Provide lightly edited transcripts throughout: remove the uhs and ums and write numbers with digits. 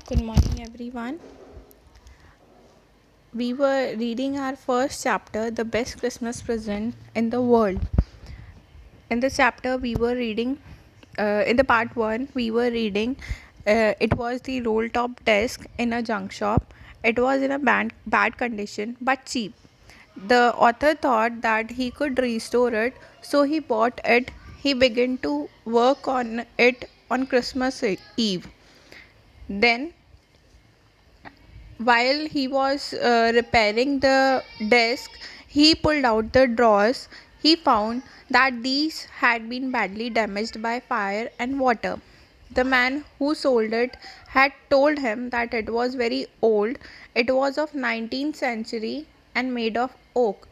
Good morning, everyone. We were reading our first chapter, The Best Christmas Present in the World. In this chapter, we were reading, in the part 1, we were reading, it was the roll top desk in a junk shop. It was in a bad condition but cheap. The author thought that he could restore it, so he bought it. He began to work on it on Christmas Eve. Then while he was repairing the desk, he pulled out the drawers. He found that these had been badly damaged by fire and water. The man who sold it had told him that it was very old. It was of 19th century and made of oak.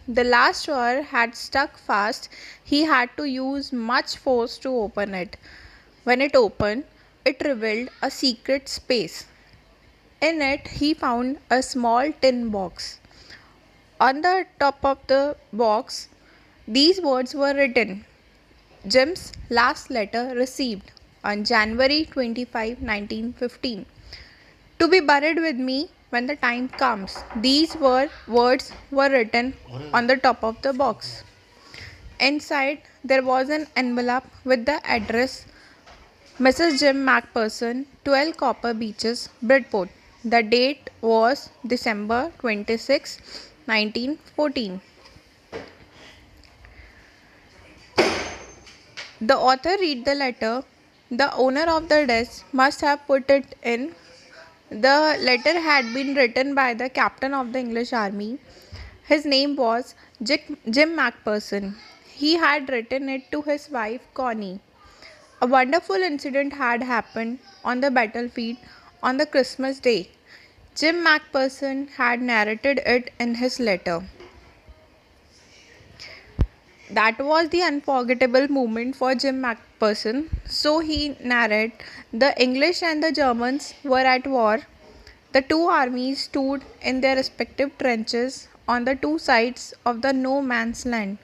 The last drawer had stuck fast. He had to use much force to open it. When it opened, it revealed a secret space. In it, he found a small tin box. On the top of the box, these words were written: Jim's last letter received on January 25, 1915. To be buried with me when the time comes. These words were written on the top of the box. Inside, there was an envelope with the address Mrs. Jim Macpherson, 12 Copper Beaches, Bridport. The date was December 26, 1914. The author read the letter. The owner of the desk must have put it in. The letter had been written by the captain of the English army. His name was Jim Macpherson. He had written it to his wife Connie. A wonderful incident had happened on the battlefield on the Christmas day. Jim Macpherson had narrated it in his letter. That was the unforgettable moment for Jim Macpherson. So he narrated, the English and the Germans were at war. The two armies stood in their respective trenches on the two sides of the no man's land.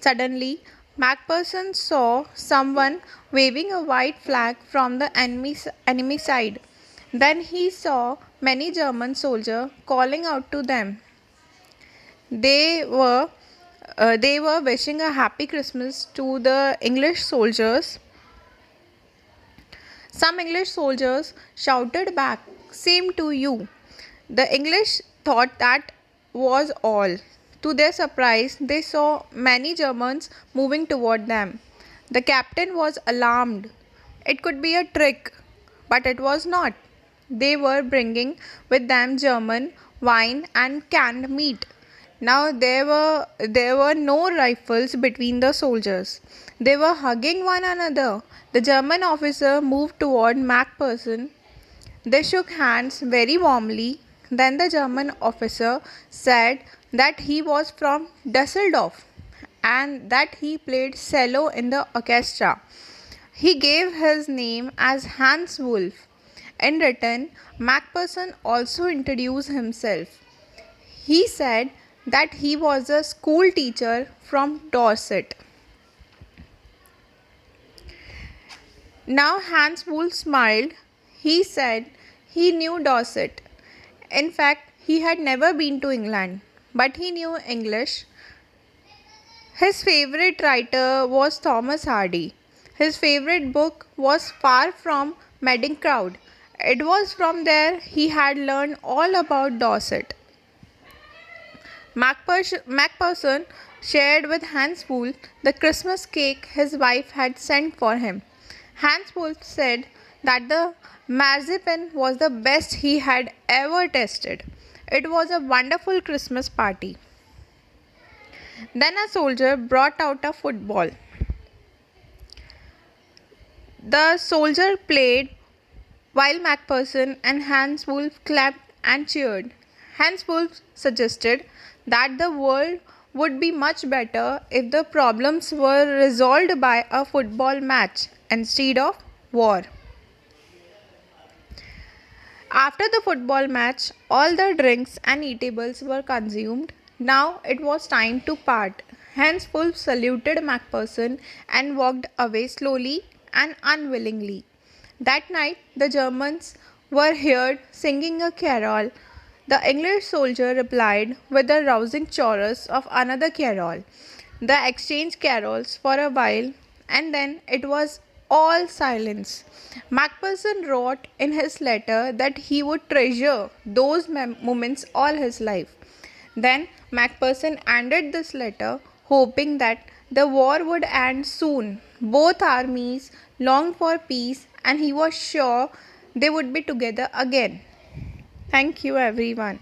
Suddenly, Macpherson saw someone waving a white flag from the enemy side. Then he saw many German soldiers calling out to them. They were they were wishing a happy Christmas to the English soldiers. Some English soldiers shouted back, "Same to you." The English thought that was all. To their surprise, they saw many Germans moving toward them. The captain was alarmed. It could be a trick, but it was not. They were bringing with them German wine and canned meat. Now there were no rifles between the soldiers. They were hugging one another. The German officer moved toward Macpherson. They shook hands very warmly. Then the German officer said that he was from Dusseldorf and that he played cello in the orchestra. He gave his name as Hans Wolf. In return, Macpherson also introduced himself. He said that he was a school teacher from Dorset. Now Hans Wolf smiled. He said he knew Dorset. In fact, he had never been to England, but he knew English. His favorite writer was Thomas Hardy. His favorite book was Far from Madding Crowd. It was from there he had learned all about Dorset. Macpherson shared with Hans Wolf the Christmas cake his wife had sent for him. Hans Wolf said that the marzipan was the best he had ever tasted. It was a wonderful Christmas party. Then a soldier brought out a football. The soldier played while Macpherson and Hans Wolf clapped and cheered. Hans Wolf suggested that the world would be much better if the problems were resolved by a football match instead of war. After the football match, all the drinks and eatables were consumed. Now it was time to part. Hans Wolf saluted Macpherson and walked away slowly and unwillingly. That night, the Germans were heard singing a carol. The English soldier replied with a rousing chorus of another carol. They exchanged carols for a while, and then it was all silence. Macpherson wrote in his letter that he would treasure those moments all his life. Then Macpherson ended this letter, hoping that the war would end soon. Both armies longed for peace, and he was sure they would be together again. Thank you, everyone.